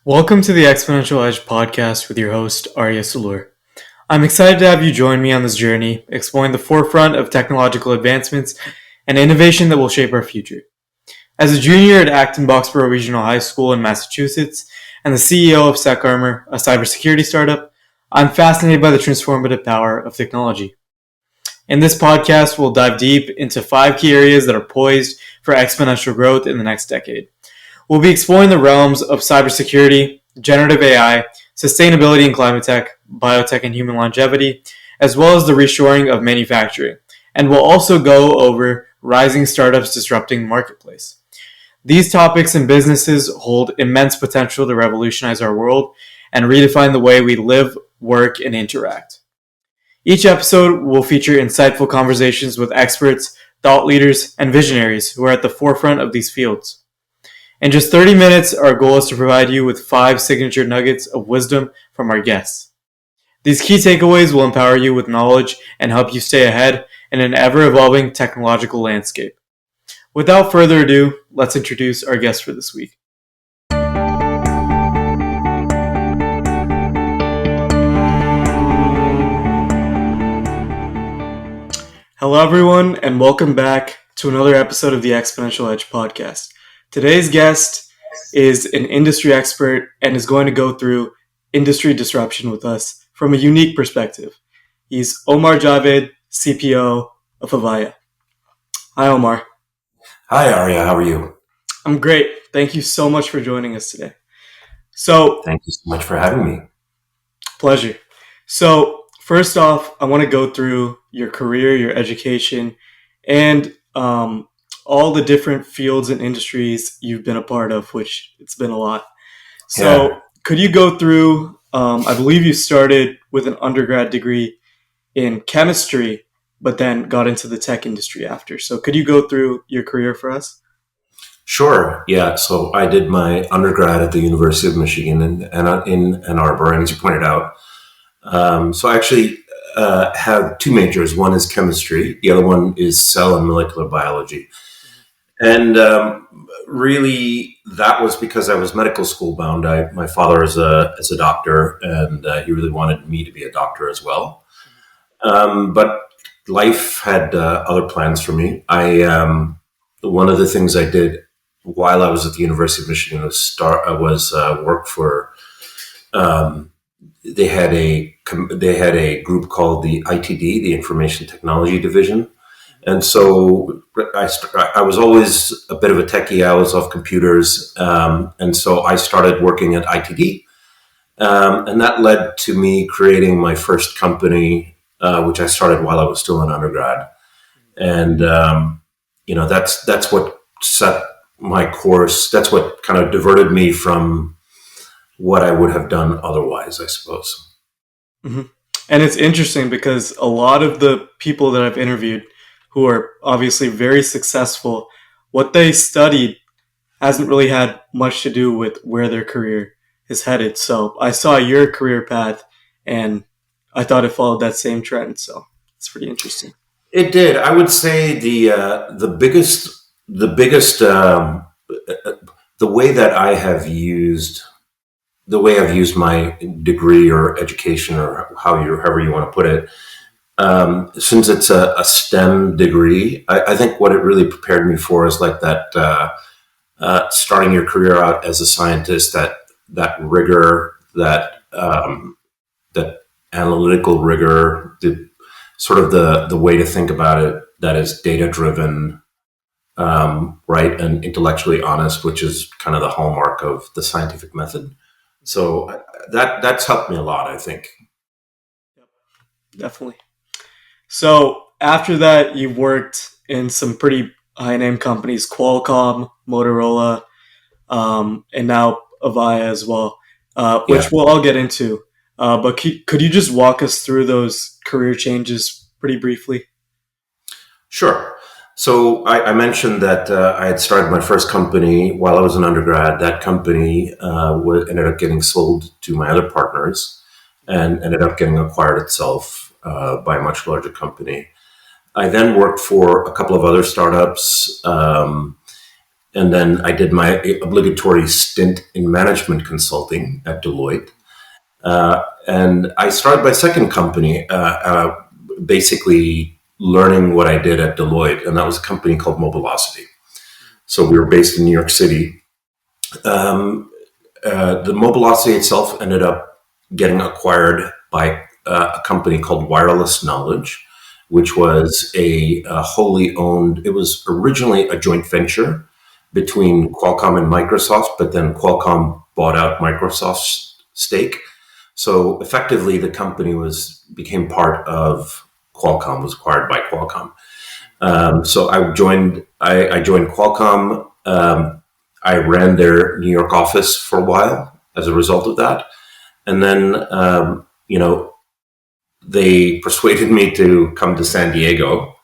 Welcome to the Exponential Edge podcast with your host, Arya Salur. I'm excited to have you join me on this journey, exploring the forefront of technological advancements and innovation that will shape our future. As a junior at Acton-Boxborough Regional High School in Massachusetts and the CEO of SecArmor, a cybersecurity startup, I'm fascinated by the transformative power of technology. In this podcast, we'll dive deep into 5 key areas that are poised for exponential growth in the next decade. We'll be exploring the realms of cybersecurity, generative AI, sustainability and climate tech, biotech and human longevity, as well as the reshoring of manufacturing. And we'll also go over rising startups disrupting the marketplace. These topics and businesses hold immense potential to revolutionize our world and redefine the way we live, work, and interact. Each episode will feature insightful conversations with experts, thought leaders, and visionaries who are at the forefront of these fields. In just 30 minutes, our goal is to provide you with 5 signature nuggets of wisdom from our guests. These key takeaways will empower you with knowledge and help you stay ahead in an ever-evolving technological landscape. Without further ado, let's introduce our guest for this week. Hello, everyone, and welcome back to another episode of the Exponential Edge podcast. Today's guest is an industry expert and is going to go through industry disruption with us from a unique perspective. He's Omar Javaid, CPO of Avaya. Hi, Omar. Hi, Arya. How are you? I'm great. Thank you so much for joining us today. So, thank you so much for having me. Pleasure. So, first off, I want to go through your career, your education, and all the different fields and industries you've been a part of, which it's been a lot. So Could you go through, I believe you started with an undergrad degree in chemistry, but then got into the tech industry after. So could you go through your career for us? Sure. Yeah. So I did my undergrad at the University of Michigan in Ann Arbor, and as you pointed out. So I actually have 2 majors. One is chemistry. The other one is cell and molecular biology. And really, that was because I was medical school bound. My father is a doctor, and he really wanted me to be a doctor as well. But life had other plans for me. One of the things I did while I was at the University of Michigan was work for. They had a group called the ITD, the Information Technology Division. And so I was always a bit of a techie. I was off computers. And so I started working at ITD. And that led to me creating my first company, which I started while I was still an undergrad. And, that's what set my course. That's what kind of diverted me from what I would have done otherwise, I suppose. Mm-hmm. And it's interesting because a lot of the people that I've interviewed who are obviously very successful, what they studied hasn't really had much to do with where their career is headed. So I saw your career path and I thought it followed that same trend. So it's pretty interesting. It did. I would say the biggest way that I've used my degree or education, or however you want to put it, since it's a STEM degree, I think what it really prepared me for is like that starting your career out as a scientist, that rigor, that analytical rigor, the way to think about it that is data driven, right, and intellectually honest, which is kind of the hallmark of the scientific method. So that's helped me a lot, I think. Yep, definitely. So after that, you've worked in some pretty high-name companies, Qualcomm, Motorola, and now Avaya as well, which we'll all get into. But could you just walk us through those career changes pretty briefly? Sure. So I mentioned that I had started my first company while I was an undergrad. That company ended up getting sold to my other partners and ended up getting acquired itself by a much larger company. I then worked for a couple of other startups. And then I did my obligatory stint in management consulting at Deloitte. And I started my second company, basically learning what I did at Deloitte, and that was a company called Mobilosity. So we were based in New York City. The Mobilosity itself ended up getting acquired by a company called Wireless Knowledge, which was a wholly owned. It was originally a joint venture between Qualcomm and Microsoft, but then Qualcomm bought out Microsoft's stake. So effectively, the company became part of Qualcomm, was acquired by Qualcomm. So I joined Qualcomm. I ran their New York office for a while as a result of that, and then they persuaded me to come to San Diego,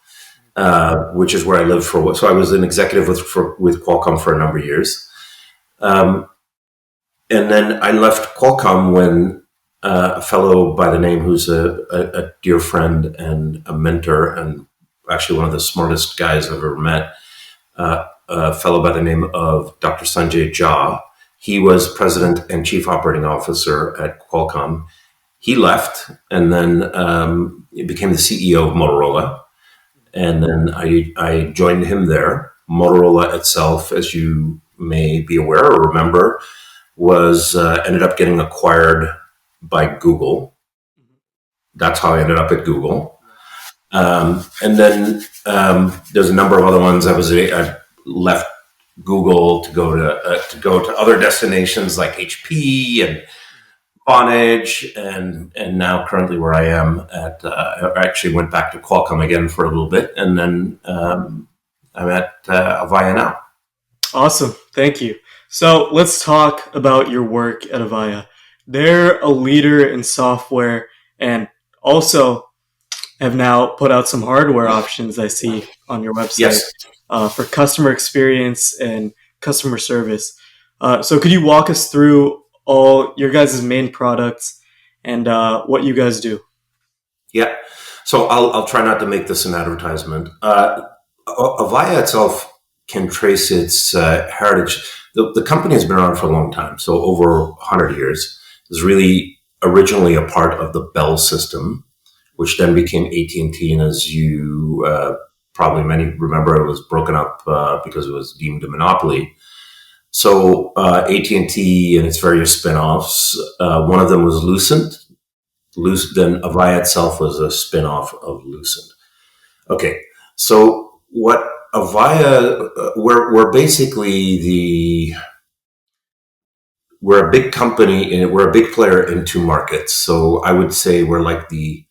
which is where I lived for. So I was an executive with Qualcomm for a number of years, and then I left Qualcomm when a fellow by the name, who's a dear friend and a mentor, and actually one of the smartest guys I've ever met, a fellow by the name of Dr. Sanjay Jha. He was president and chief operating officer at Qualcomm. He left and then became the CEO of Motorola. And then I joined him there. Motorola itself, as you may be aware or remember, was ended up getting acquired by Google. That's how I ended up at Google. And then there's a number of other ones. I left Google to go to other destinations like HP and Vonage, and now currently where I am at. I actually went back to Qualcomm again for a little bit, and then I'm at Avaya now. Awesome. Thank you. So let's talk about your work at Avaya. They're a leader in software and also have now put out some hardware options I see on your website. Yes. For customer experience and customer service. So could you walk us through all your guys' main products and what you guys do? Yeah. So I'll try not to make this an advertisement. Avaya itself can trace its heritage. The company has been around for a long time, so over 100 years. It was really originally a part of the Bell system, which then became AT&T, and as you probably many remember, it was broken up because it was deemed a monopoly. So AT&T and its various spin-offs, one of them was Lucent. Then Avaya itself was a spin-off of Lucent. Okay, so what Avaya, we're basically we're a big company and we're a big player in two markets. So I would say we're like the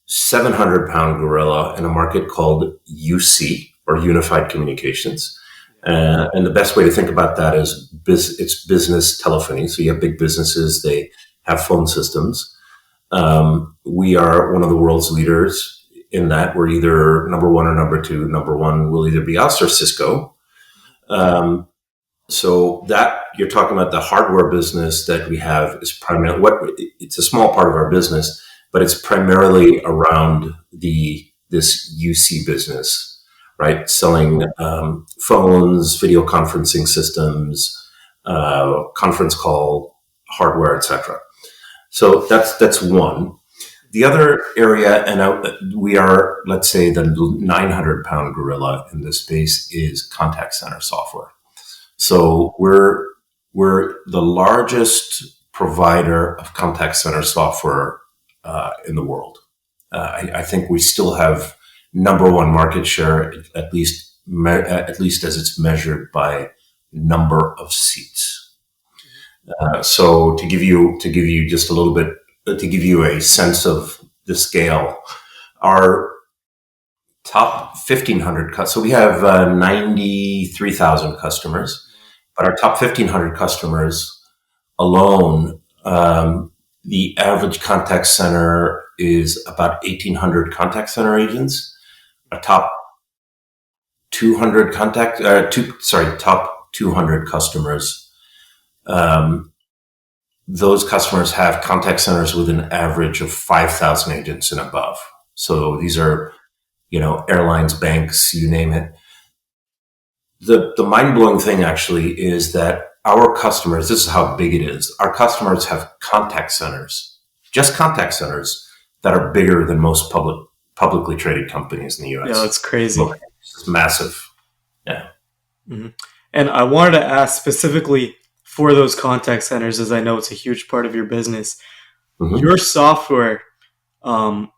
700-pound gorilla in a market called UC, or Unified Communications. And the best way to think about that is it's business telephony. So you have big businesses, they have phone systems. We are one of the world's leaders in that. We're either number one or number two. Number one will either be us or Cisco. So that you're talking about the hardware business that we have is primarily it's a small part of our business, but it's primarily around this UC business, right? Selling phones, video conferencing systems, conference call hardware, etc. So that's one. The other area, and we are, let's say, the 900-pound gorilla in this space is contact center software. So we're the largest provider of contact center software in the world. I think we still have number one market share, at least as it's measured by number of seats. So to give you just a little bit, to give you a sense of the scale, our top 1,500 so we have 93,000 customers, but our top 1,500 customers alone, the average contact center is about 1,800 contact center agents. Our top 200 top 200 customers. Those customers have contact centers with an average of 5,000 agents and above. So these are, airlines, banks, you name it. the mind blowing thing actually is that our customers, this is how big it is. Our customers have contact centers, just contact centers that are bigger than most publicly traded companies in the Yeah, US. that's crazy. So it's massive. Yeah. hmm And I wanted to ask specifically for those contact centers, as I know it's a huge part of your business. Hmm. Your software, um,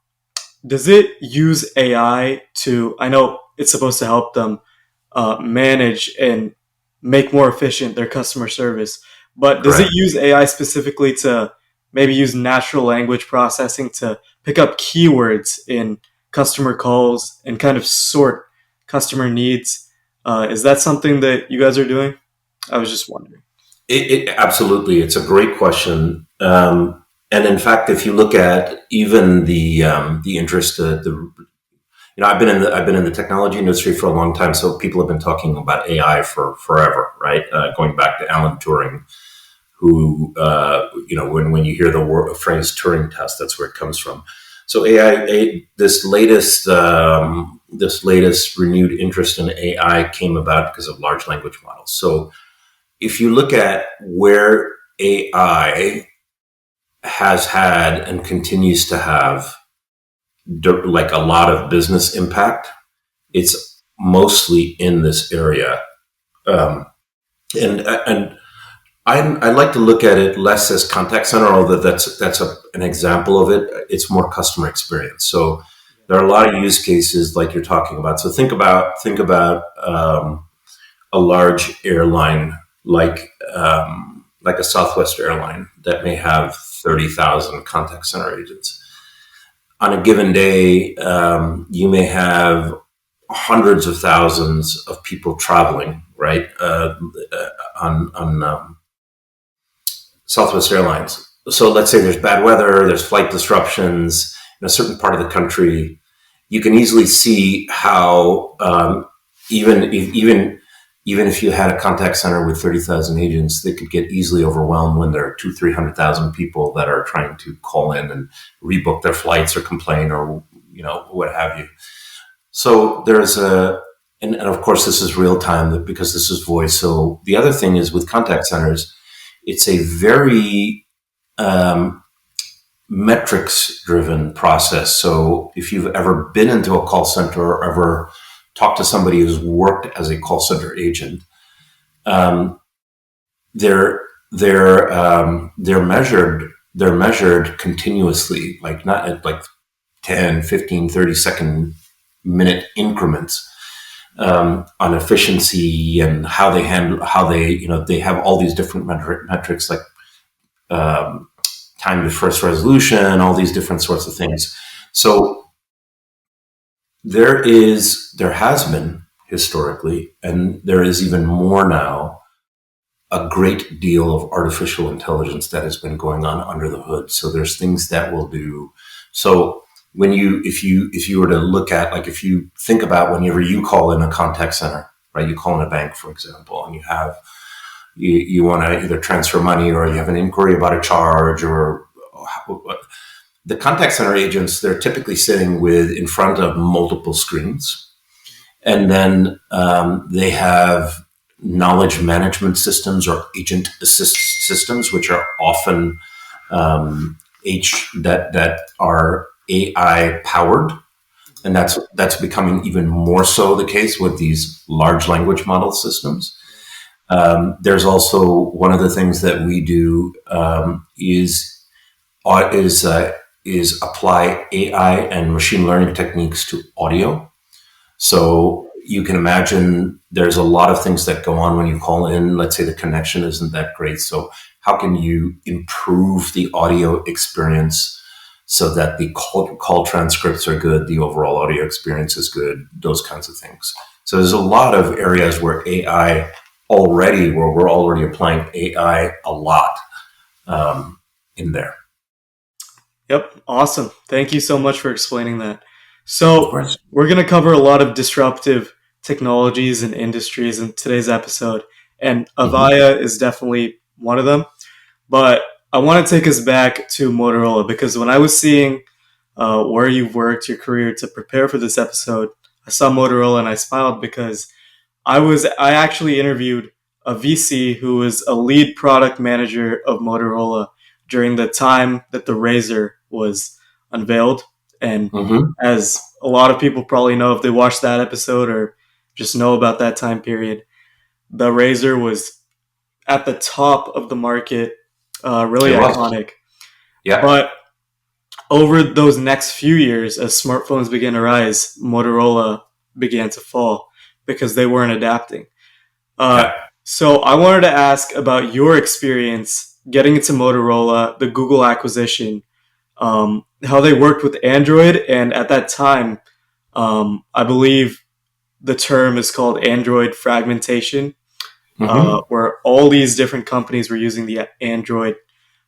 does it use AI to? I know it's supposed to help them manage and make more efficient their customer service, but does it Correct. use AI specifically to maybe use natural language processing to pick up keywords in customer calls and kind of sort customer needs? Is that something that you guys are doing? I was just wondering. Absolutely, it's a great question. And in fact, if you look at even the interest, I've been in the technology industry for a long time, so people have been talking about AI for forever, right? Going back to Alan Turing, who when you hear the phrase Turing test, that's where it comes from. So this latest renewed interest in AI came about because of large language models. So if you look at where AI has had and continues to have like a lot of business impact, it's mostly in this area. Um, and I like to look at it less as contact center, although an example of it. It's more customer experience. So there are a lot of use cases like you're talking about. So think about a large airline like a Southwest airline that may have 30,000 contact center agents. On a given day, you may have hundreds of thousands of people traveling, right? On Southwest Airlines. So let's say there's bad weather, there's flight disruptions in a certain part of the country. You can easily see how even if you had a contact center with 30,000 agents, they could get easily overwhelmed when there are 300,000 people that are trying to call in and rebook their flights or complain or what have you. So there's and of course this is real time because this is voice. So the other thing is with contact centers, it's a very metrics driven process. So if you've ever been into a call center or ever talked to somebody who's worked as a call center agent, um, they're measured continuously, like not at like 10, 15, 30-second minute increments, on efficiency and how they handle, they have all these different metrics like um, time to first resolution, all these different sorts of things. So there has been historically, and there is even more now, a great deal of artificial intelligence that has been going on under the hood. So there's things that will do. So if you were to look at, like, if you think about whenever you call in a contact center, right? You call in a bank, for example, and you want to either transfer money or you have an inquiry about a charge or the contact center agents, they're typically sitting in front of multiple screens. And then they have knowledge management systems or agent assist systems, which are often that are AI powered, and that's becoming even more so the case with these large language model systems. There's also one of the things that we do is apply AI and machine learning techniques to audio. So you can imagine there's a lot of things that go on when you call in. Let's say the connection isn't that great. So how can you improve the audio experience so that the call transcripts are good, the overall audio experience is good, those kinds of things. So there's a lot of areas where we're already applying AI a lot in there. Yep, awesome. Thank you so much for explaining that. Of So, course. we're going to cover a lot of disruptive technologies and industries in today's episode, and Mm-hmm. Avaya is definitely one of them. But I want to take us back to Motorola because when I was seeing where you've worked your career to prepare for this episode, I saw Motorola and I smiled because I actually interviewed a VC who was a lead product manager of Motorola during the time that the Razr was unveiled. And Mm-hmm. as a lot of people probably know if they watched that episode or just know about that time period, the Razr was at the top of the market, really It was. iconic. Yeah. But over those next few years, as smartphones began to rise, Motorola began to fall because they weren't adapting. Uh, Yeah. so I wanted to ask about your experience getting into Motorola, the Google acquisition, how they worked with Android, and at that time, I believe the term is called Android fragmentation, Mm-hmm. where all these different companies were using the Android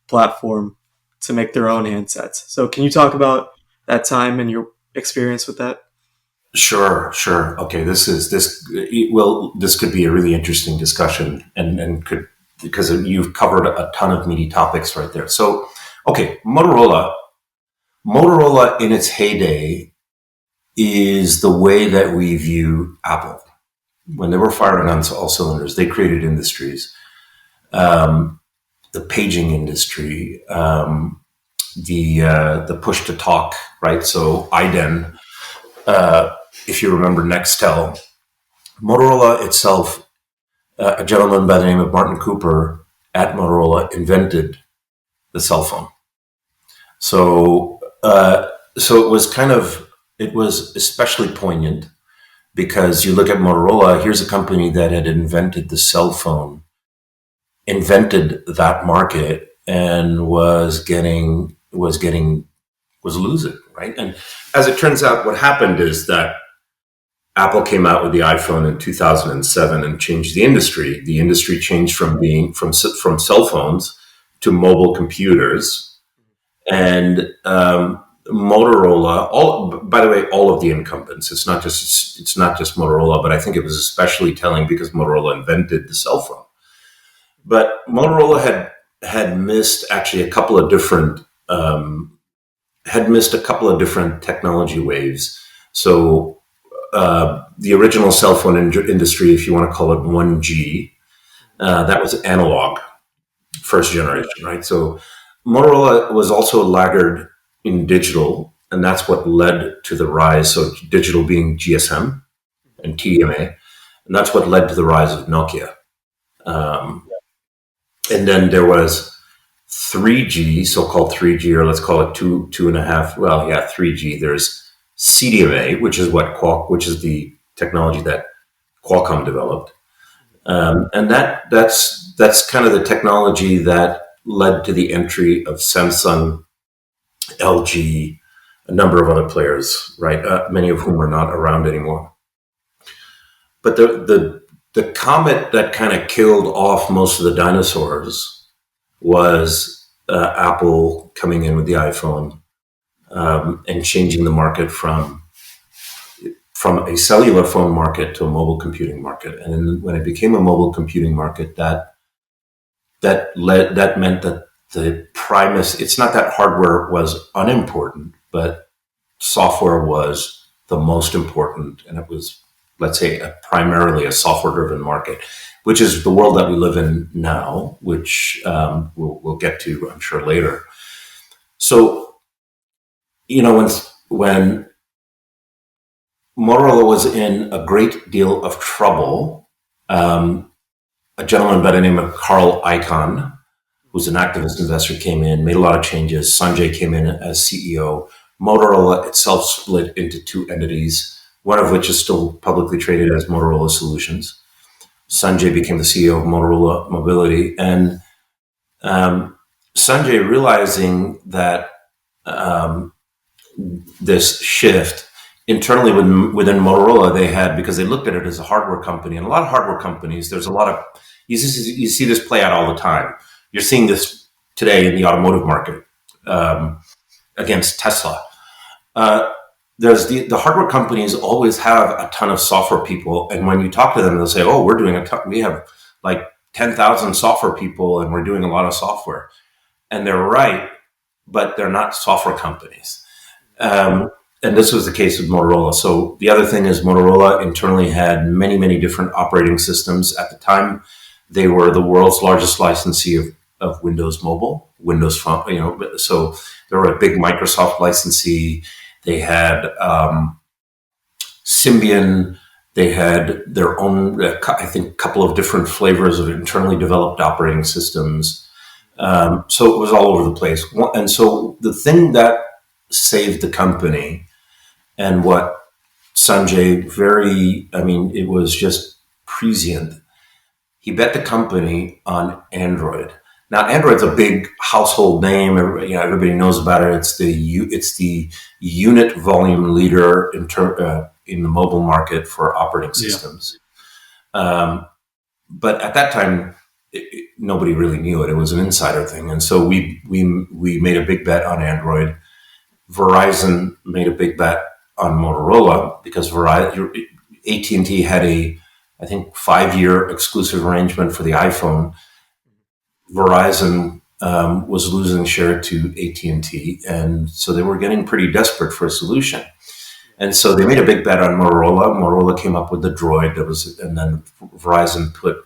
platform to make their own handsets. So can you talk about that time and your experience with that? Sure, sure. Okay, this could be a really interesting discussion, and could, because you've covered a ton of meaty topics right there. So, okay, Motorola in its heyday is the way that we view Apple. When they were firing on all cylinders, they created industries, um, the paging industry, the push to talk, right? So IDEN, uh, if you remember Nextel, Motorola itself, a gentleman by the name of Martin Cooper at Motorola invented the cell phone. So it was it was especially poignant because you look at Motorola. Here's a company that had invented the cell phone, invented that market, and was losing, right. And as it turns out, what happened is that Apple came out with the iPhone in 2007 and changed the industry. The industry changed from being from cell phones to mobile computers, and Motorola. All, by the way, all of the incumbents. It's not just Motorola, but I think it was especially telling because Motorola invented the cell phone. But Motorola had missed actually a couple of different technology waves. So the original cell phone industry, if you want to call it 1G, that was analog, first generation, right? So Motorola was also a laggard in digital, and that's what led to the rise. So digital being GSM and TDMA, and that's what led to the rise of Nokia. Um, and then there was 3G, so-called 3G, or let's call it two and a half. Well, yeah, 3G. There's CDMA, which is the technology that Qualcomm developed, and that's kind of the technology that led to the entry of Samsung, LG, a number of other players, right? Many of whom are not around anymore. But the comet that kind of killed off most of the dinosaurs was Apple coming in with the iPhone, and changing the market from a cellular phone market to a mobile computing market. And then when it became a mobile computing market, that meant that the primacy. It's not that hardware was unimportant, but software was the most important, and it was, let's say, primarily a software-driven market, which is the world that we live in now, which we'll get to, I'm sure, later. So, when Motorola was in a great deal of trouble, um, a gentleman by the name of Carl Icahn, who's an activist investor, came in, made a lot of changes. Sanjay came in as CEO. Motorola itself split into two entities, one of which is still publicly traded as Motorola Solutions. Sanjay became the CEO of Motorola Mobility. And Sanjay, realizing that um, this shift internally within Motorola, they had, because they looked at it as a hardware company, and a lot of hardware companies, there's a lot of, you see this play out all the time. You're seeing this today in the automotive market, against Tesla. Uh, there's the hardware companies always have a ton of software people, and when you talk to them, they'll say, "Oh, we have like 10,000 software people, and we're doing a lot of software," and they're right, but they're not software companies. Um, and this was the case with Motorola. So the other thing is Motorola internally had many, many different operating systems. At the time, they were the world's largest licensee of Windows Mobile, Windows Phone, so they were a big Microsoft licensee. They had Symbian. They had their own, I think, couple of different flavors of internally developed operating systems. So it was all over the place. And so the thing that saved the company and what Sanjay it was just prescient. He bet the company on Android. Now, Android's a big household name. Everybody knows about it. It's the unit volume leader in the mobile market for operating systems. Yeah. But at that time, nobody really knew it. It was an insider thing, and so we made a big bet on Android. Verizon made a big bet on Motorola because AT&T had I think 5-year exclusive arrangement for the iPhone. Verizon was losing share to AT&T, and so they were getting pretty desperate for a solution. And so they made a big bet on Motorola. Motorola came up with the Droid, and then Verizon put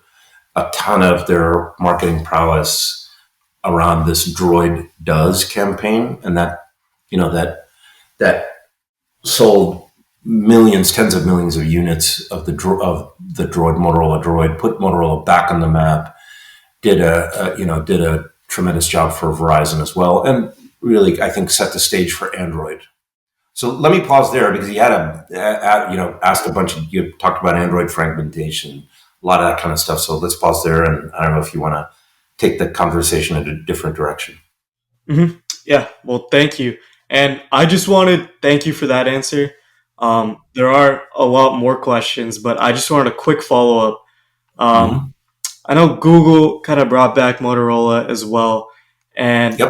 a ton of their marketing prowess around this Droid Does campaign, and that sold millions, tens of millions of units of the Droid, Motorola Droid, put Motorola back on the map, did a tremendous job for Verizon as well, and really, I think, set the stage for Android. So let me pause there because you asked a bunch of, you talked about Android fragmentation, a lot of that kind of stuff. So let's pause there, and I don't know if you want to take the conversation in a different direction. Mm-hmm. Yeah, well, thank you. And I just want to thank you for that answer. There are a lot more questions, but I just wanted a quick follow-up. I know Google kind of brought back Motorola as well, and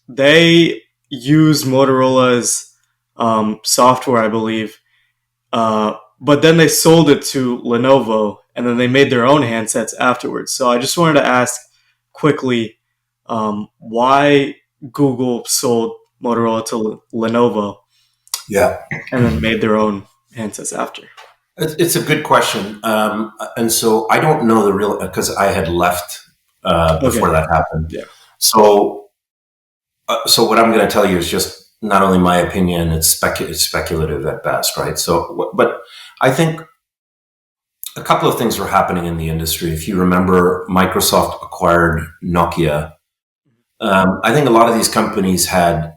they use Motorola's software, I believe, but then they sold it to Lenovo, and then they made their own handsets afterwards. So I just wanted to ask quickly why Google sold Motorola to Lenovo, and then made their own handsets after. It's a good question, and so I don't know the real, because I had left before that happened. Yeah. So what I'm going to tell you is just not only my opinion; it's speculative at best, right? So, but I think a couple of things were happening in the industry. If you remember, Microsoft acquired Nokia. I think a lot of these companies had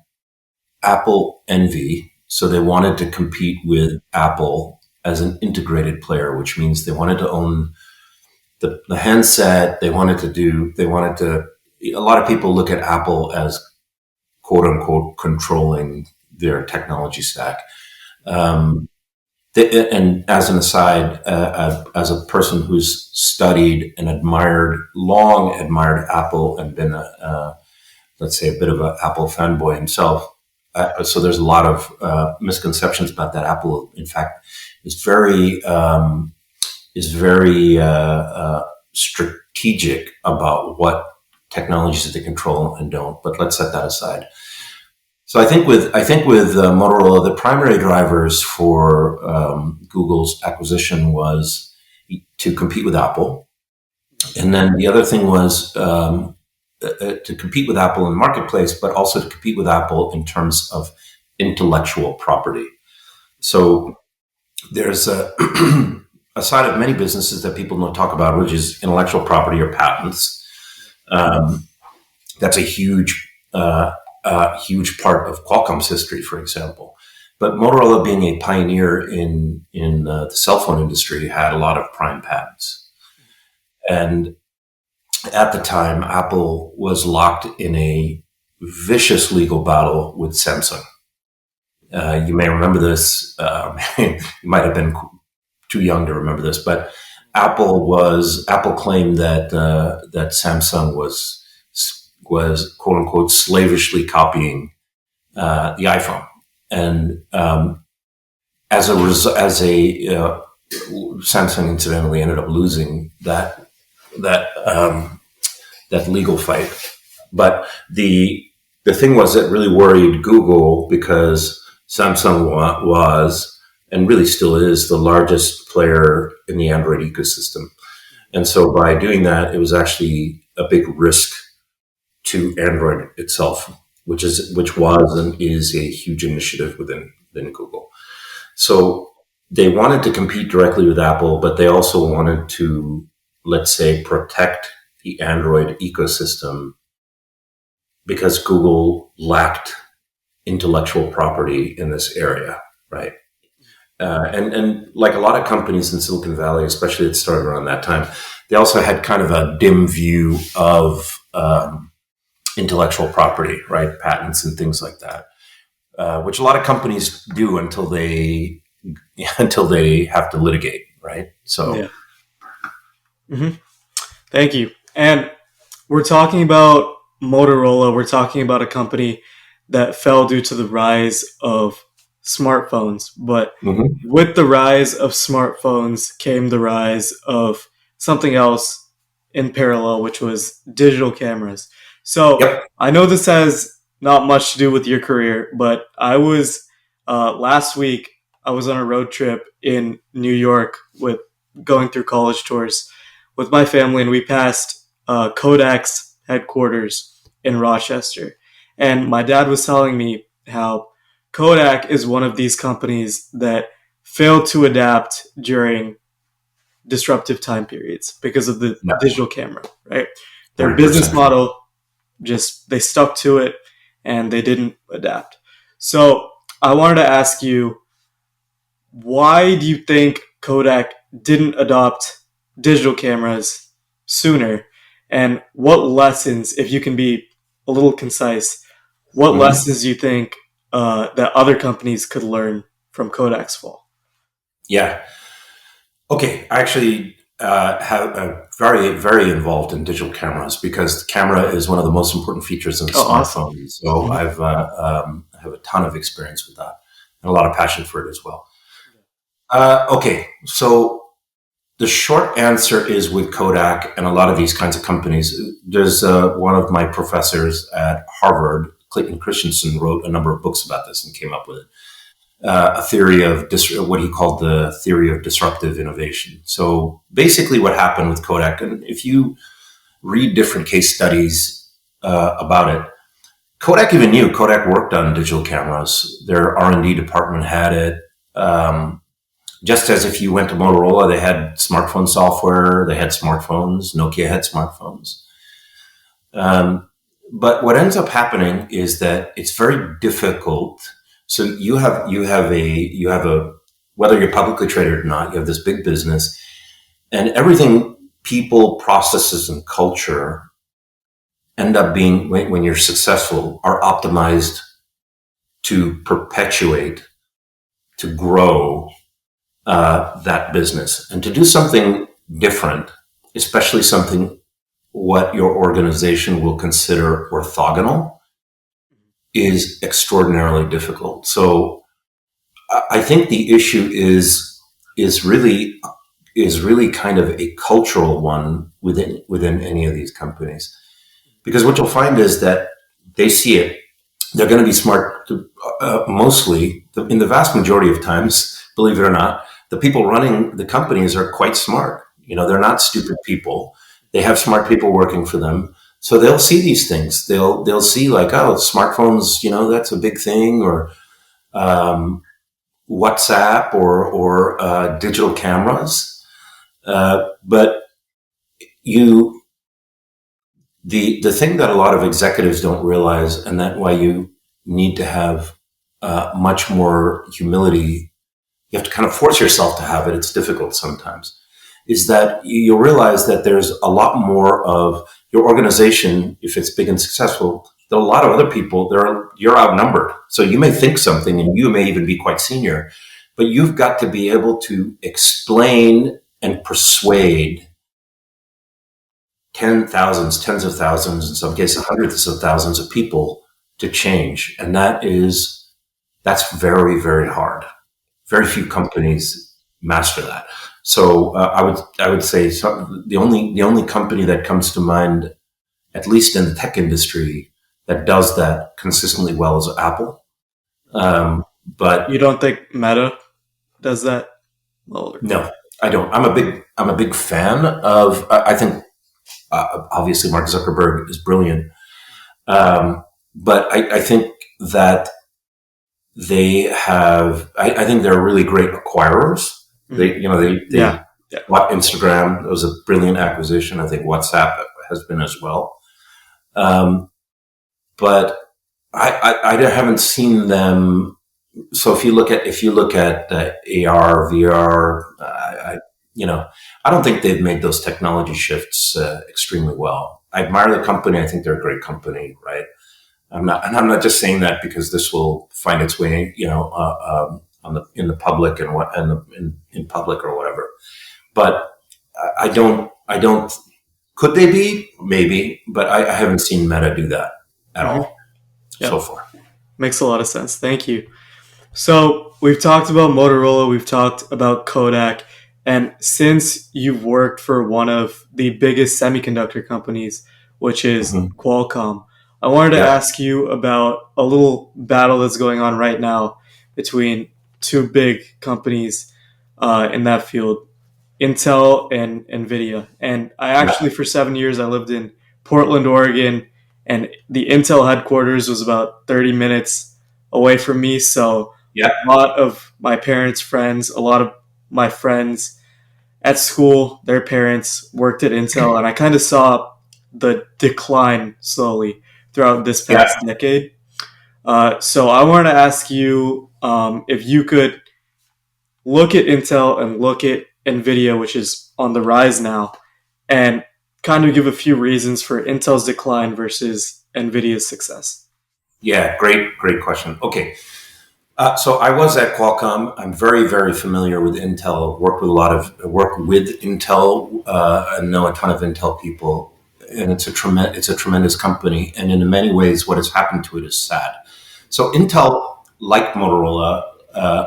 Apple envy, so they wanted to compete with Apple as an integrated player, which means they wanted to own the handset. A lot of people look at Apple as quote unquote controlling their technology stack. And as an aside, as a person who's studied and long admired Apple and been let's say a bit of an Apple fanboy himself. So there's a lot of misconceptions about that. Apple, in fact, is very strategic about what technologies they control and don't. But let's set that aside. So I think with Motorola, the primary drivers for Google's acquisition was to compete with Apple, and then the other thing was to compete with Apple in the marketplace, but also to compete with Apple in terms of intellectual property. So there's a side of many businesses that people don't talk about, which is intellectual property or patents. That's a huge part of Qualcomm's history, for example. But Motorola, being a pioneer in the cell phone industry, had a lot of prime patents. And at the time, Apple was locked in a vicious legal battle with Samsung. You may remember this. You might have been too young to remember this, but Apple claimed that Samsung was quote unquote slavishly copying the iPhone, and Samsung incidentally ended up losing that legal fight. But the thing was that really worried Google because Samsung was, and really still is, the largest player in the Android ecosystem. And so by doing that, it was actually a big risk to Android itself, which was and is a huge initiative within Google. So they wanted to compete directly with Apple, but they also wanted to, let's say, protect the Android ecosystem because Google lacked intellectual property in this area, right? And like a lot of companies in Silicon Valley, especially that started around that time, they also had kind of a dim view of intellectual property, right? Patents and things like that, which a lot of companies do until they have to litigate, right? So, Yeah. Mm-hmm. Thank you. And we're talking about Motorola. We're talking about a company that fell due to the rise of smartphones. But mhm. with the rise of smartphones came the rise of something else in parallel, which was digital cameras. So Yep. I know this has not much to do with your career, but I was last week, I was on a road trip in New York with going through college tours with my family, and we passed Kodak's headquarters in Rochester. And my dad was telling me how Kodak is one of these companies that failed to adapt during disruptive time periods because of the Yeah. digital camera, right? Their business 100%. model just, they stuck to it and they didn't adapt. So I wanted to ask you, why do you think Kodak didn't adopt digital cameras sooner? And what lessons, if you can be a little concise, what Mhm. lessons do you think that other companies could learn from Kodak's fall? Yeah. Okay. I actually have very, very involved in digital cameras because the camera is one of the most important features in a Oh, awesome. smartphone. So Mhm. I've have a ton of experience with that and a lot of passion for it as well. Okay. So the short answer is with Kodak and a lot of these kinds of companies. There's one of my professors at Harvard, Clayton Christensen, wrote a number of books about this and came up with it. A theory of what he called the theory of disruptive innovation. So basically, what happened with Kodak, and if you read different case studies about it, Kodak even knew Kodak worked on digital cameras. Their R&D department had it. Just as if you went to Motorola, they had smartphone software, they had smartphones, Nokia had smartphones. Um, but what ends up happening is that it's very difficult. So you have a whether you're publicly traded or not, you have this big business, and everything, people, processes, and culture end up being, when you're successful, are optimized to perpetuate, to grow that business, and to do something different, especially something what your organization will consider orthogonal, is extraordinarily difficult. So I think the issue is really is really kind of a cultural one within any of these companies, because what you'll find is that they see it. They're going to be smart. Mostly, in the vast majority of times, believe it or not, the people running the companies are quite smart. They're not stupid people. They have smart people working for them. So they'll see these things. They'll see, like, oh, smartphones, that's a big thing, or um, WhatsApp, or digital cameras. But you the thing that a lot of executives don't realize, and that why you need to have much more humility. You have to kind of force yourself to have it. It's difficult sometimes. Is that you'll realize that there's a lot more of your organization, if it's big and successful, that a lot of other people, you're outnumbered. So you may think something, and you may even be quite senior, but you've got to be able to explain and persuade tens of thousands, in some cases hundreds of thousands of people to change, and that's very, very hard. Very few companies master that. So I would say, the only company that comes to mind, at least in the tech industry, that does that consistently well is Apple. But You don't think Meta does that? Well, no, I don't. I'm a big fan of. I think obviously Mark Zuckerberg is brilliant, but I think that they have. I think they're really great acquirers. mhm. They Yeah, yeah. bought Instagram. It was a brilliant acquisition. I think WhatsApp has been as well. Um, but I haven't seen them. So if you look at AR, VR, I don't think they've made those technology shifts extremely well. I admire the company. I think they're a great company, right? I'm not just saying that because this will find its way, in the public and in public or whatever. But I don't. Could they be? Maybe, but I haven't seen Meta do that at Hmm. all so Yep. far. Makes a lot of sense. Thank you. So we've talked about Motorola, we've talked about Kodak, and since you've worked for one of the biggest semiconductor companies, which is Hmm. Qualcomm, I wanted to Yeah, ask you about a little battle that's going on right now between two big companies in that field, Intel and Nvidia. And I yeah, actually, for 7 years, I lived in Portland, Oregon, and the Intel headquarters was about 30 minutes away from me. So yeah, a lot of my parents' friends, a lot of my friends at school, their parents worked at Intel, and I kind of saw the decline slowly throughout this yeah. past decade. So I wanted to ask you if you could look at Intel and look at Nvidia, which is on the rise now, and kind of give a few reasons for Intel's decline versus Nvidia's success. Yeah, great question. Okay, so I was at Qualcomm. I'm very, very familiar with Intel. Worked with Intel. I know a ton of Intel people, and it's a tremendous company. And in many ways, what has happened to it is sad. So Intel, like Motorola,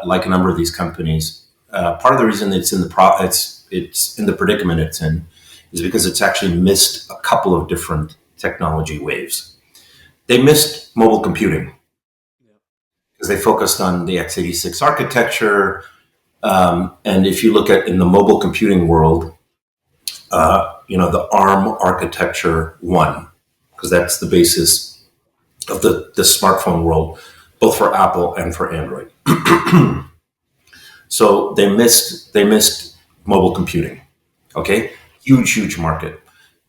like a number of these companies, part of the reason it's in the predicament it's in is because it's actually missed a couple of different technology waves. They missed mobile computing because they focused on the x86 architecture. And if you look at in the mobile computing world, the ARM architecture won because that's the basis of the smartphone world, both for Apple and for Android. So they missed mobile computing. Okay, huge market.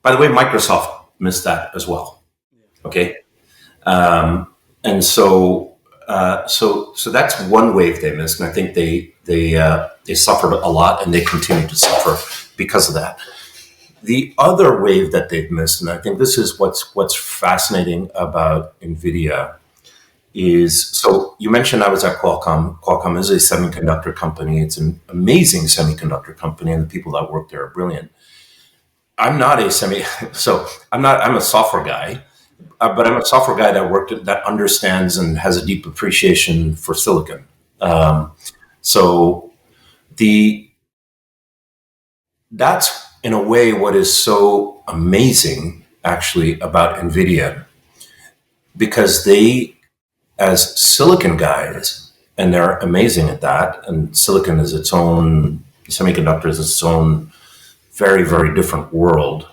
By the way, Microsoft missed that as well. Okay, and so that's one wave they missed, and I think they suffered a lot, and they continue to suffer because of that. The other wave that they've missed, and I think this is what's fascinating about Nvidia, is so you mentioned I was at Qualcomm. Qualcomm is a semiconductor company. It's an amazing semiconductor company, and the people that work there are brilliant. I'm not a semi, so I'm a software guy, but I'm a software guy that understands and has a deep appreciation for silicon. Um, so the that's in a way what is so amazing actually about NVIDIA because they, as silicon guys, and they're amazing at that. And silicon is its own semiconductor is its own very different world.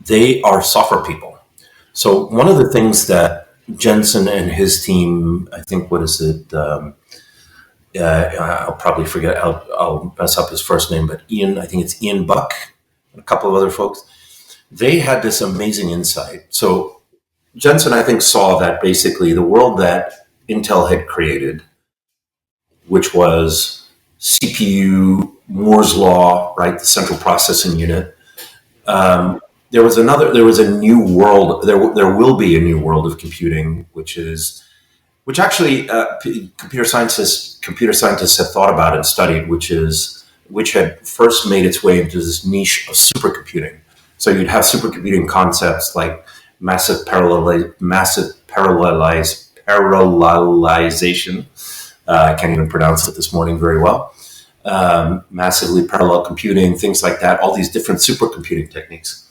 They are software people. So one of the things that Jensen and his team, I think, what is it? I'll probably forget. I'll mess up his first name, but Ian. I think it's Ian Buck, and a couple of other folks. They had this amazing insight. So Jensen, I think, saw that basically the world that Intel had created, which was CPU, Moore's law, right, the central processing unit. There was a new world. There will be a new world of computing, which actually computer scientists have thought about and studied, which had first made its way into this niche of supercomputing. So you'd have supercomputing concepts like parallelization. I can't even pronounce it this morning very well. Massively parallel computing, things like that. All these different supercomputing techniques.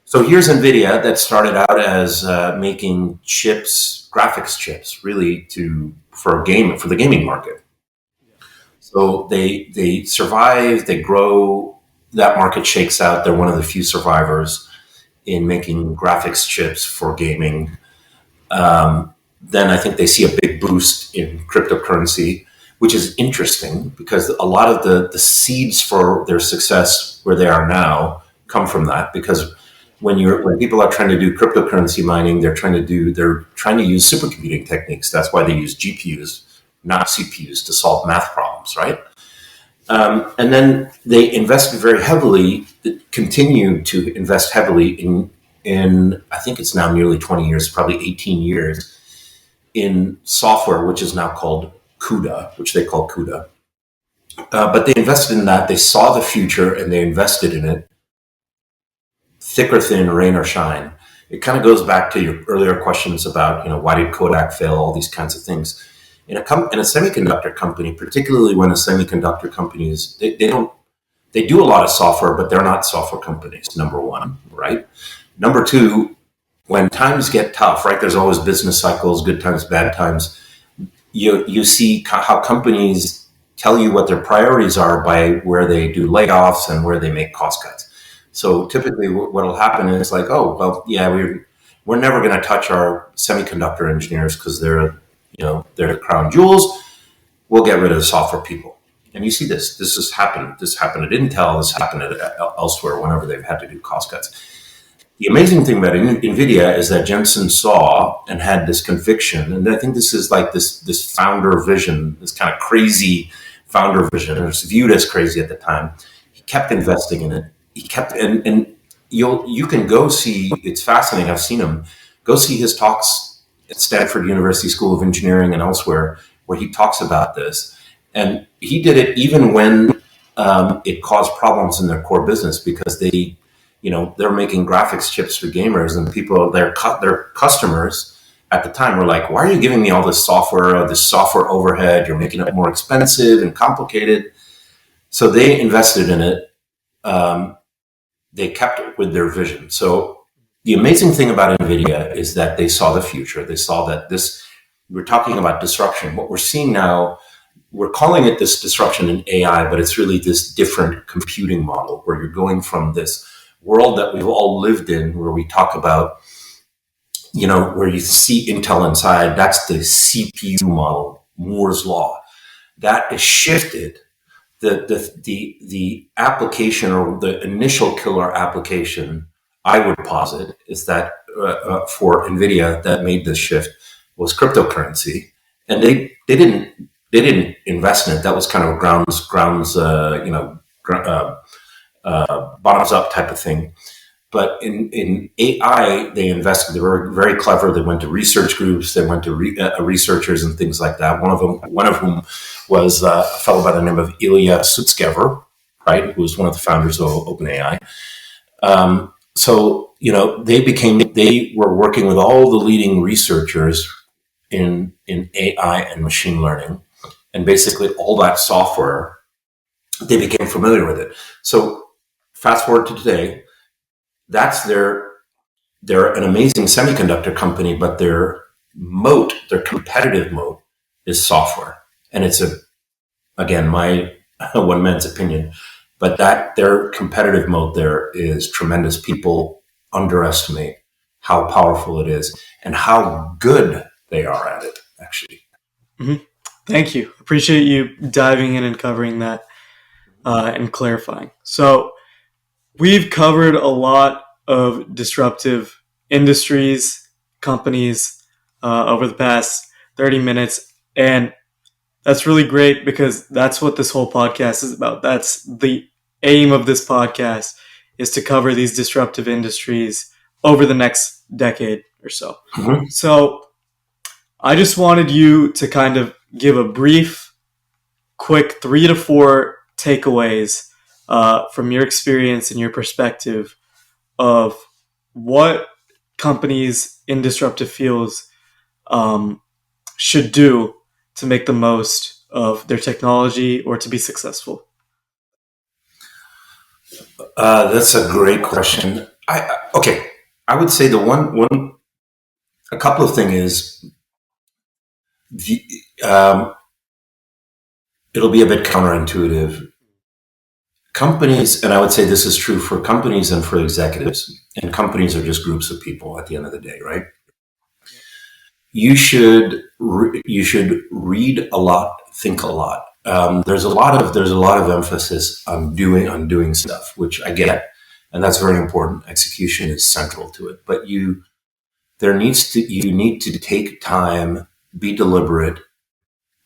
So here's NVIDIA that started out as making chips graphics chips really for the gaming market. So they survive, they grow, that market shakes out. They're one of the few survivors in making graphics chips for gaming. Then I think they see a big boost in cryptocurrency, which is interesting because a lot of the seeds for their success where they are now come from that. Because when people are trying to do cryptocurrency mining, they're trying to use supercomputing techniques. That's why they use GPUs, not CPUs, to solve math problems, right? And then they invested very heavily, continue to invest heavily in I think it's now nearly 20 years, probably 18 years, in software, which is now called CUDA, which they call CUDA. But they invested in that. They saw the future and they invested in it, thick or thin, rain or shine. It kind of goes back to your earlier questions about, why did Kodak fail, all these kinds of things. In a semiconductor company, particularly when a semiconductor company is, they do a lot of software, but they're not software companies, number one, right? Number two, when times get tough, right, there's always business cycles, good times, bad times. You see how companies tell you what their priorities are by where they do layoffs and where they make cost cuts. So typically what will happen is like, oh, well, yeah, we're never going to touch our semiconductor engineers because they're the crown jewels. We'll get rid of the software people. And you see this. This has happened. This happened at Intel. This happened elsewhere whenever they've had to do cost cuts. The amazing thing about NVIDIA is that Jensen saw and had this conviction, and I think this is like this founder vision, this kind of crazy founder vision. It was viewed as crazy at the time. He kept investing in it. He kept, and you can go see. It's fascinating. I've seen him. Go see his talks at Stanford University School of Engineering and elsewhere, where he talks about this. And he did it even when it caused problems in their core business because they're making graphics chips for gamers, and their customers at the time were like, why are you giving me all this software overhead? You're making it more expensive and complicated. So they invested in it. They kept it with their vision. So the amazing thing about NVIDIA is that they saw the future. They saw that we're talking about disruption. What we're seeing now, we're calling it this disruption in AI, but it's really this different computing model where you're going from this world that we've all lived in, where we talk about, where you see Intel inside. That's the CPU model, Moore's law. That is shifted. The application, or the initial killer application, I would posit, is that for NVIDIA that made this shift was cryptocurrency, and they didn't invest in it. That was kind of bottoms up type of thing. But in AI, they invested. They were very clever. They went to research groups. They went to researchers and things like that. One of whom was a fellow by the name of Ilya Sutskever, right, who was one of the founders of OpenAI. So they were working with all the leading researchers in AI and machine learning, and basically all that software, they became familiar with it. So fast forward to today, they're an amazing semiconductor company, but their competitive moat is software. And it's again, my one man's opinion, but that their competitive moat there is tremendous. People underestimate how powerful it is and how good they are at it, actually. Mm-hmm. Thank you. Appreciate you diving in and covering that and clarifying. So we've covered a lot of disruptive industries, companies over the past 30 minutes. And that's really great because that's what this whole podcast is about. That's the aim of this podcast, is to cover these disruptive industries over the next decade or so. Mm-hmm. So I just wanted you to kind of give a brief, quick 3 to 4 takeaways from your experience and your perspective of what companies in disruptive fields should do to make the most of their technology or to be successful. That's a great question. I would say a couple of things is the, um, it'll be a bit counterintuitive. Companies, and I would say this is true for companies and for executives, and companies are just groups of people at the end of the day, right? You should read a lot, think a lot. There's a lot of emphasis on doing stuff, which I get, and that's very important. Execution is central to it, but you need to take time, be deliberate,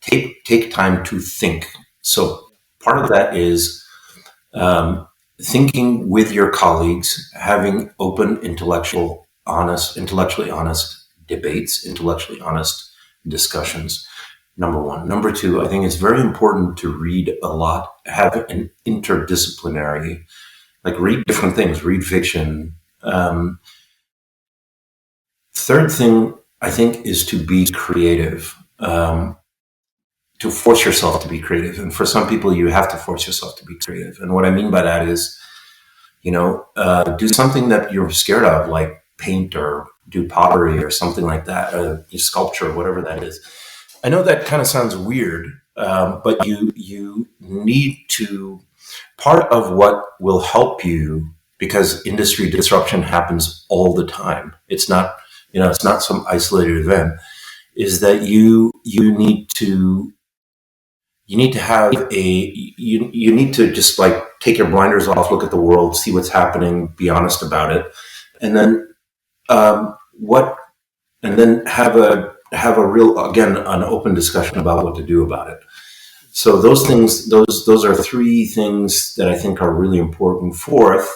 take time to think. So part of that is um, thinking with your colleagues, having open, intellectually honest debates, intellectually honest discussions. Number one. Number two, I think it's very important to read a lot, have an interdisciplinary, like read different things, read fiction. Third thing, I think, is to be creative, to force yourself to be creative. And for some people, you have to force yourself to be creative. And what I mean by that is, do something that you're scared of, like paint or do pottery or something like that, sculpture, whatever that is. I know that kind of sounds weird, but you need to. Part of what will help you, because industry disruption happens all the time. It's not some isolated event. Is that you need to have you need to just like take your blinders off, look at the world, see what's happening, be honest about it, and then what and then have a real, again, an open discussion about what to do about it. So those are three things that I think are really important. Fourth,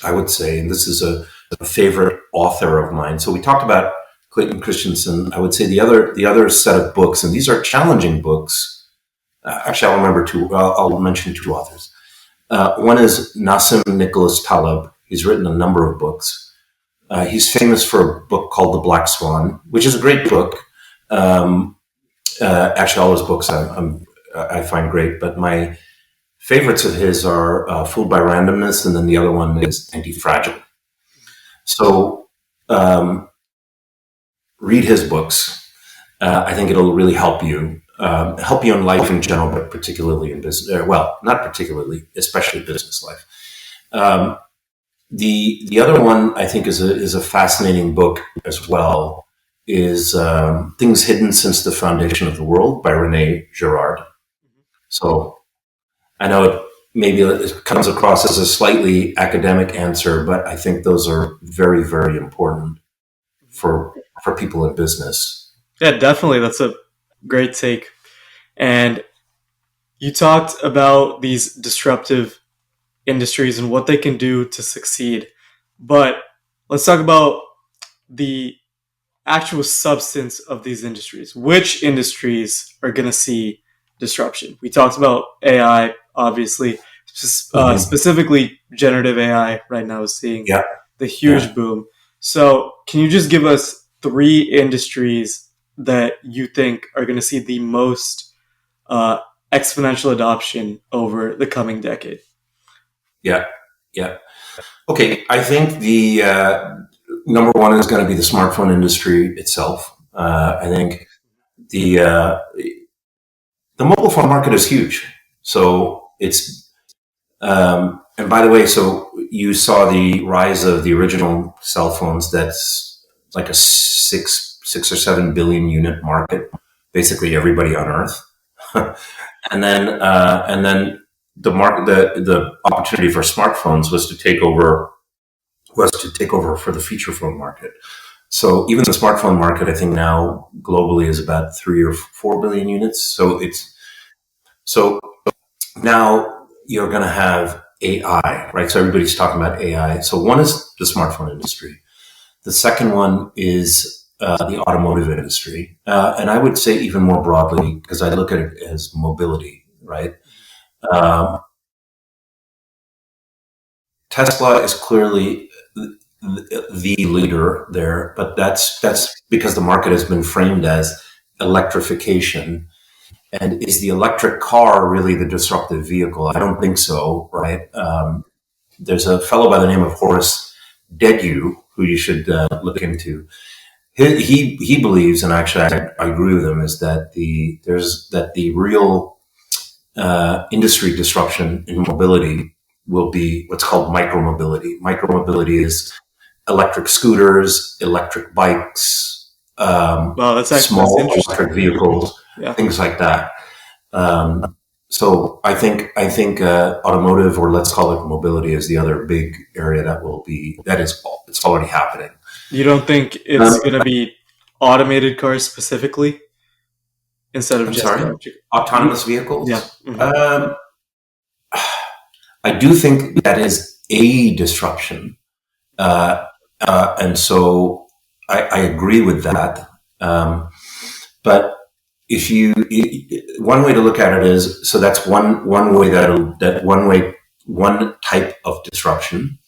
I would say, and this is a favorite author of mine. So we talked about Clayton Christensen. I would say the other set of books, and these are challenging books. Actually, I'll remember two. I'll mention two authors. One is Nassim Nicholas Taleb. He's written a number of books. He's famous for a book called The Black Swan, which is a great book. Actually, all his books I find great, but my favorites of his are Fooled by Randomness, and then the other one is Anti-Fragile. So read his books. I think it'll really help you in life in general, but particularly in business. Well, not particularly, especially business life. The other one I think is a fascinating book as well. Is Things Hidden Since the Foundation of the World by Rene Girard. So I know it comes across as a slightly academic answer, but I think those are very, very important for people in business. Yeah, definitely. That's a great take. And you talked about these disruptive industries and what they can do to succeed. But let's talk about the actual substance of these industries. Which industries are going to see disruption? We talked about AI, obviously. Specifically, generative AI right now is seeing the huge boom. So, can you just give us three industries that you think are going to see the most exponential adoption over the coming decade? Yeah. Okay, I think the number one is going to be the smartphone industry itself. I think the mobile phone market is huge. So it's and by the way, so you saw the rise of the original cell phones. That's like a 6 or 7 billion unit market. Basically, everybody on Earth, and then the market, the opportunity for smartphones was to take over for the feature phone market. So even the smartphone market, I think now globally is about 3 or 4 billion units. So now you're going to have AI, right? So everybody's talking about AI. So one is the smartphone industry. The second one is the automotive industry. And I would say even more broadly, because I look at it as mobility, right? Tesla is clearly the leader there, but that's because the market has been framed as electrification. And is the electric car really the disruptive vehicle? I don't think so, right? There's a fellow by the name of Horace Dediu who you should look into. he believes, and actually I agree with him, is that the real industry disruption in mobility will be what's called micromobility. Micromobility is electric scooters, electric bikes, Wow, that's small interesting. electric vehicles, Yeah. things like that. So I think automotive, or let's call it mobility, is the other big area it's already happening. You don't think it's going to be automated cars specifically instead of I'm just sorry, electric? autonomous Yeah. vehicles. Mhm. I do think that is a disruption, uh, and so I agree with that. But if you, one way to look at it is, so that's one way one type of disruption.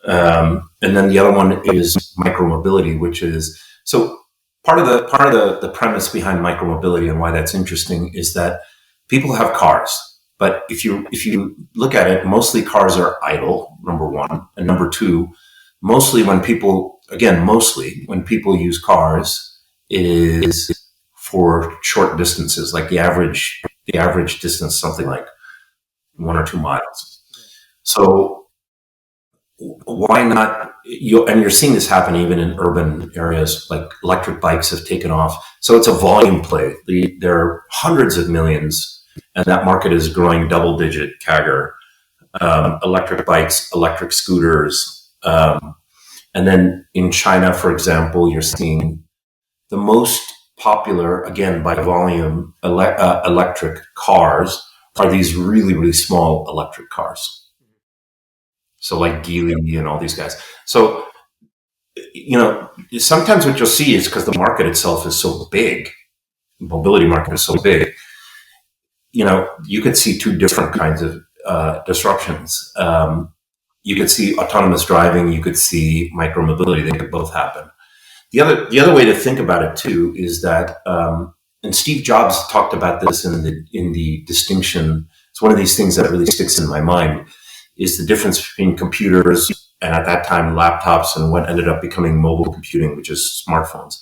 And then the other one is micromobility, which is, so part of the premise behind micromobility and why that's interesting is that people have cars, but if you look at it, mostly cars are idle, number one, and number two, mostly when people use cars, it is for short distances, like the average distance, something like 1 or 2 miles. So why not? And you're seeing this happen even in urban areas, like electric bikes have taken off. So it's a volume play. There are hundreds of millions, and that market is growing double-digit CAGR. Electric bikes, electric scooters, and then in China, for example, you're seeing the most popular, again by volume, electric cars are these really, really small electric cars. So like Geely and all these guys. So, sometimes what you'll see is, because the market itself is so big, mobility market is so big, you could see two different kinds of disruptions. You could see autonomous driving, you could see micromobility. They could both happen. The other way to think about it too is that, and Steve Jobs talked about this in the distinction. It's one of these things that really sticks in my mind, is the difference between computers and, at that time, laptops, and what ended up becoming mobile computing, which is smartphones.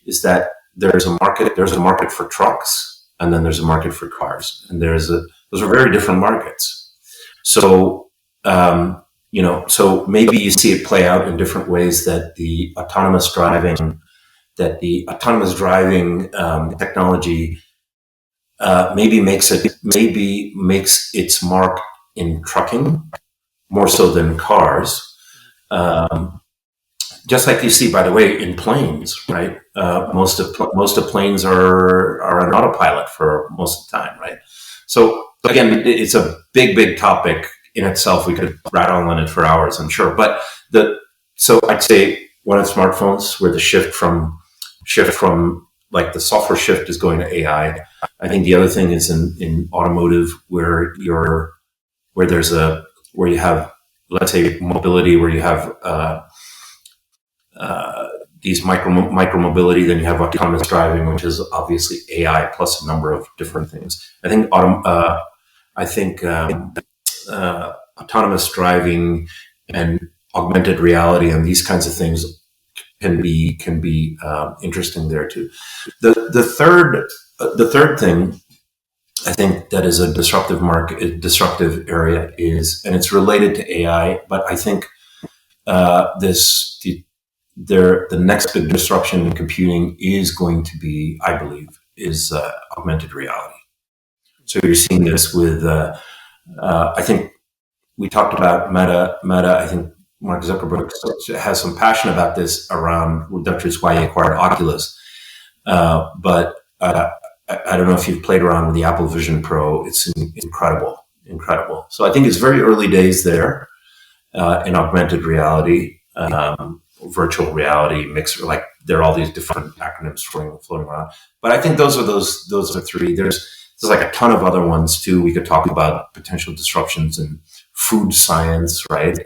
Is that there's a market for trucks, and then there's a market for cars, and those are very different markets. So, so maybe you see it play out in different ways, that the autonomous driving technology maybe makes its mark in trucking more so than cars. Just like you see, by the way, in planes, right? Most of planes are on autopilot for most of the time, right? So again, it's a big topic in itself. We could rattle on it for hours, I'm sure. But so I'd say one of the smartphones, where the shift from like the software shift is going to AI. I think the other thing is in automotive, where you have, let's say, mobility, where you have these micro mobility, then you have autonomous driving, which is obviously AI plus a number of different things. I think autonomous driving and augmented reality and these kinds of things can be interesting there too. The third thing I think that is a disruptive area is, and it's related to AI, but I think the next big disruption in computing is going to be, I believe, is augmented reality. So you're seeing this with, I think we talked about Meta. I think Mark Zuckerberg has some passion about this around, which is why he acquired Oculus. But I don't know if you've played around with the Apple Vision Pro. It's incredible. So I think it's very early days there in augmented reality, virtual reality, mixed. Like, there are all these different acronyms floating around. But I think those are three. There's like a ton of other ones too. We could talk about potential disruptions in food science, right?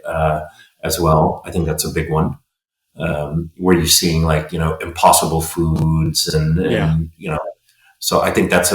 As well. I think that's a big one. Where you're seeing, like, impossible foods and. So I think that's